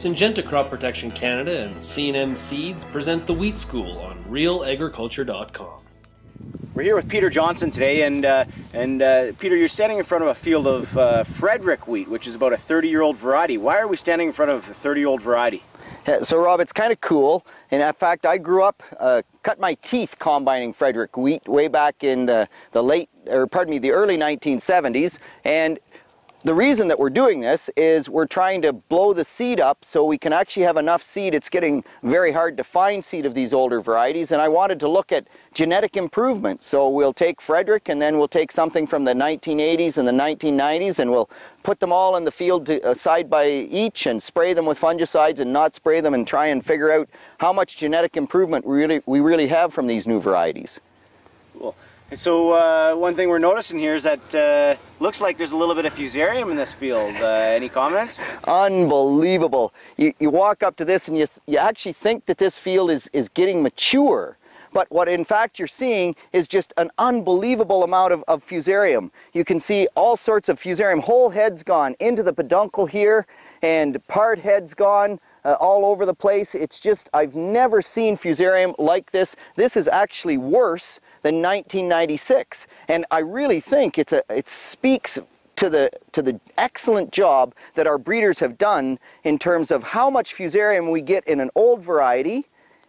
Syngenta Crop Protection Canada and C&M Seeds present the Wheat School on realagriculture.com. We're here with Peter Johnson today, and Peter, you're standing in front of a field of Frederick wheat, which is about a 30-year-old variety. Why are we standing in front of a 30-year-old variety? Yeah, so Rob, it's kind of cool, and in fact I grew up, cut my teeth combining Frederick wheat way back in the early 1970s, and the reason that we're doing this is we're trying to blow the seed up so we can actually have enough seed. It's getting very hard to find seed of these older varieties, and I wanted to look at genetic improvement. So we'll take Frederick, and then we'll take something from the 1980s and the 1990s, and we'll put them all in the field side by each and spray them with fungicides and not spray them, and try and figure out how much genetic improvement we really have from these new varieties. Cool. So one thing we're noticing here is that looks like there's a little bit of Fusarium in this field. Any comments? Unbelievable. You walk up to this and you actually think that this field is getting mature. But what in fact you're seeing is just an unbelievable amount of Fusarium. You can see all sorts of Fusarium. Whole heads gone into the peduncle here, and part heads gone all over the place. It's just, I've never seen Fusarium like this. This is actually worse than 1996, and I really think it speaks to the excellent job that our breeders have done in terms of how much Fusarium we get in an old variety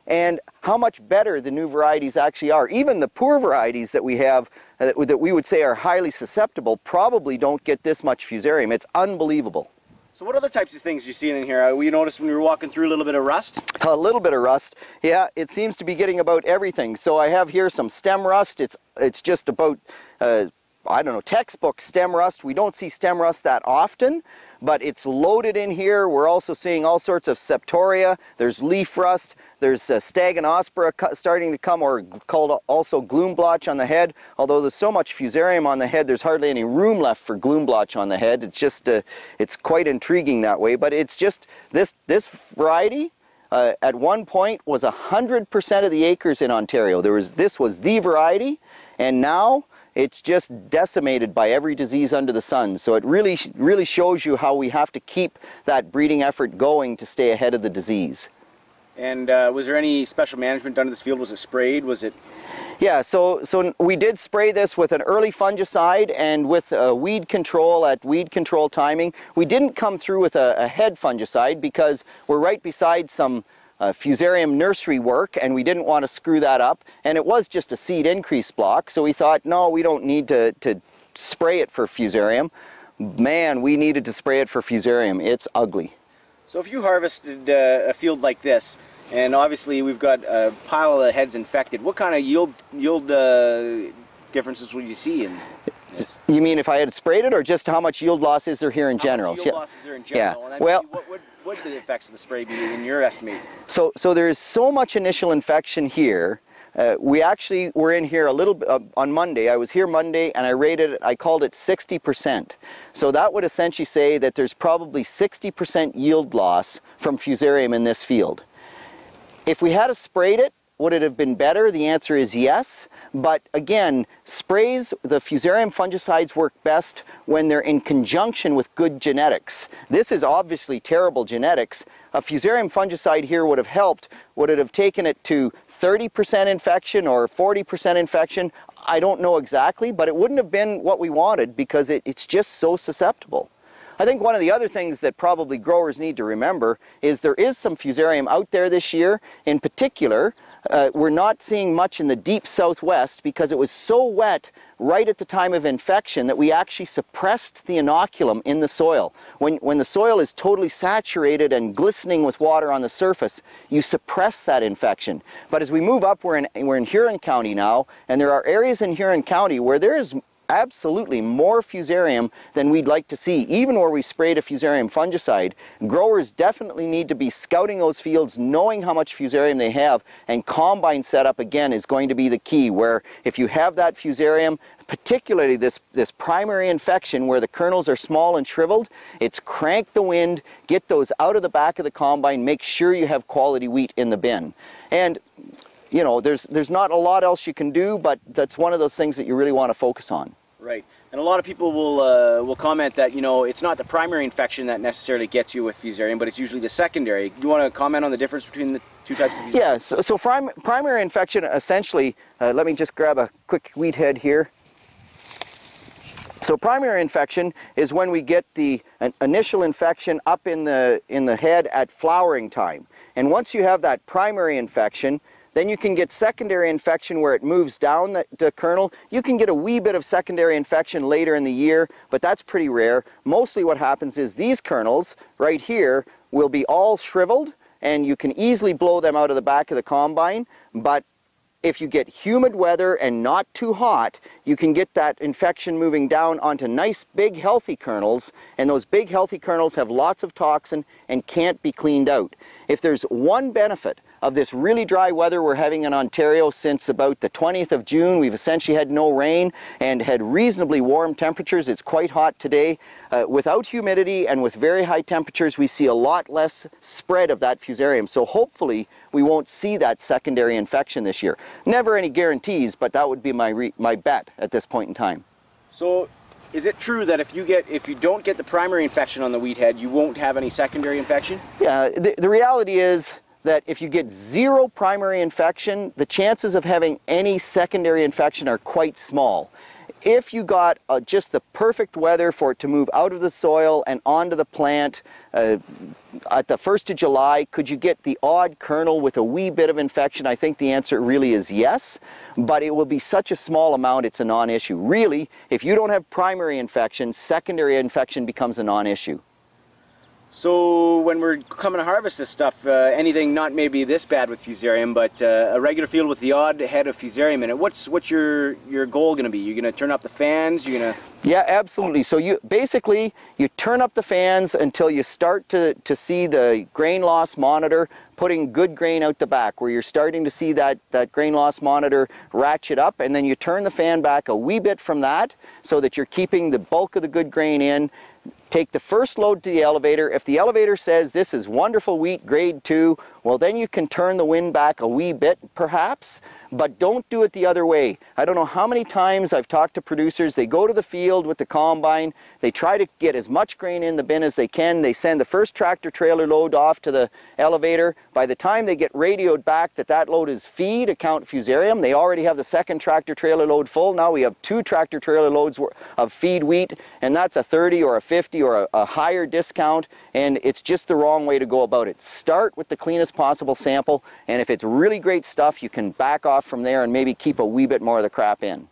and how much better the new varieties actually are. Even the poor varieties that we have that we would say are highly susceptible probably don't get this much Fusarium. It's unbelievable. So what other types of things you see in here? We noticed when we were walking through a little bit of rust? A little bit of rust. Yeah, it seems to be getting about everything. So I have here some stem rust. It's just about, I don't know, textbook stem rust. We don't see stem rust that often, but it's loaded in here. We're also seeing all sorts of septoria. There's leaf rust. There's Staganospora starting to come, or called also gloom blotch on the head. Although there's so much Fusarium on the head, there's hardly any room left for gloom blotch on the head. It's just, it's quite intriguing that way. But it's just, this variety at one point was 100% of the acres in Ontario. This was the variety, and now it's just decimated by every disease under the sun. So it really shows you how we have to keep that breeding effort going to stay ahead of the disease. And was there any special management done to this field? Was it sprayed? Was it? Yeah, so we did spray this with an early fungicide and with weed control at weed control timing. We didn't come through with a head fungicide because we're right beside some Fusarium nursery work, and we didn't want to screw that up, and it was just a seed increase block, so we thought, no, we don't need to spray it for Fusarium. Man, we needed to spray it for Fusarium. It's ugly. So if you harvested a field like this, and obviously we've got a pile of heads infected, what kind of yield differences would you see in this? You mean if I had sprayed it, or just how much yield loss is there here in general? How much yield loss is there in general? Yeah. And Well, what would the effects of the spray be in your estimate? So there is so much initial infection here. We actually were in here a little bit on Monday. I was here Monday, and I rated it, I called it 60%. So that would essentially say that there's probably 60% yield loss from Fusarium in this field. If we had sprayed it, would it have been better? The answer is yes. But again, sprays, the Fusarium fungicides work best when they're in conjunction with good genetics. This is obviously terrible genetics. A Fusarium fungicide here would have helped. Would it have taken it to 30% infection or 40% infection? I don't know exactly, but it wouldn't have been what we wanted because it's just so susceptible. I think one of the other things that probably growers need to remember is there is some Fusarium out there this year. In particular, we're not seeing much in the deep southwest because it was so wet right at the time of infection that we actually suppressed the inoculum in the soil. When the soil is totally saturated and glistening with water on the surface, you suppress that infection. But as we move up, we're in Huron County now, and there are areas in Huron County where there is absolutely more Fusarium than we'd like to see, even where we sprayed a Fusarium fungicide. Growers definitely need to be scouting those fields, knowing how much Fusarium they have, and combine setup again is going to be the key, where if you have that Fusarium, particularly this primary infection where the kernels are small and shriveled, it's crank the wind, get those out of the back of the combine, make sure you have quality wheat in the bin. And you know, there's not a lot else you can do, but that's one of those things that you really want to focus on. Right. And a lot of people will comment that, you know, it's not the primary infection that necessarily gets you with Fusarium, but it's usually the secondary. Do you want to comment on the difference between the two types of Fusarium? Yeah, so primary infection essentially, let me just grab a quick wheat head here. So primary infection is when we get the initial infection up in the head at flowering time. And once you have that primary infection, then you can get secondary infection where it moves down the kernel. You can get a wee bit of secondary infection later in the year, but that's pretty rare. Mostly what happens is these kernels right here will be all shriveled, and you can easily blow them out of the back of the combine. But if you get humid weather and not too hot, you can get that infection moving down onto nice big healthy kernels, and those big healthy kernels have lots of toxin and can't be cleaned out. If there's one benefit of this really dry weather we're having in Ontario since about the 20th of June, we've essentially had no rain and had reasonably warm temperatures. It's quite hot today. Without humidity and with very high temperatures, we see a lot less spread of that Fusarium. So hopefully we won't see that secondary infection this year. Never any guarantees, but that would be my bet at this point in time. So is it true that if you don't get the primary infection on the wheat head, you won't have any secondary infection? Yeah, the reality is that if you get zero primary infection, the chances of having any secondary infection are quite small. If you got just the perfect weather for it to move out of the soil and onto the plant at the 1st of July, could you get the odd kernel with a wee bit of infection? I think the answer really is yes, but it will be such a small amount it's a non-issue. Really, if you don't have primary infection, secondary infection becomes a non-issue. So when we're coming to harvest this stuff, anything not maybe this bad with Fusarium, but a regular field with the odd head of Fusarium in it, what's your goal going to be? You're going to turn up the fans? You're going to... Yeah, absolutely. So you turn up the fans until you start to see the grain loss monitor putting good grain out the back, where you're starting to see that grain loss monitor ratchet up, and then you turn the fan back a wee bit from that so that you're keeping the bulk of the good grain in. Take the first load to the elevator. If the elevator says this is wonderful wheat, grade 2, well then you can turn the wind back a wee bit perhaps, but don't do it the other way. I don't know how many times I've talked to producers, they go to the field with the combine, they try to get as much grain in the bin as they can, they send the first tractor trailer load off to the elevator. By the time they get radioed back that load is feed, account Fusarium, they already have the second tractor trailer load full. Now we have 2 tractor trailer loads of feed wheat, and that's a 30 or a 50 or a higher discount, and it's just the wrong way to go about it. Start with the cleanest possible sample, and if it's really great stuff, you can back off from there and maybe keep a wee bit more of the crap in.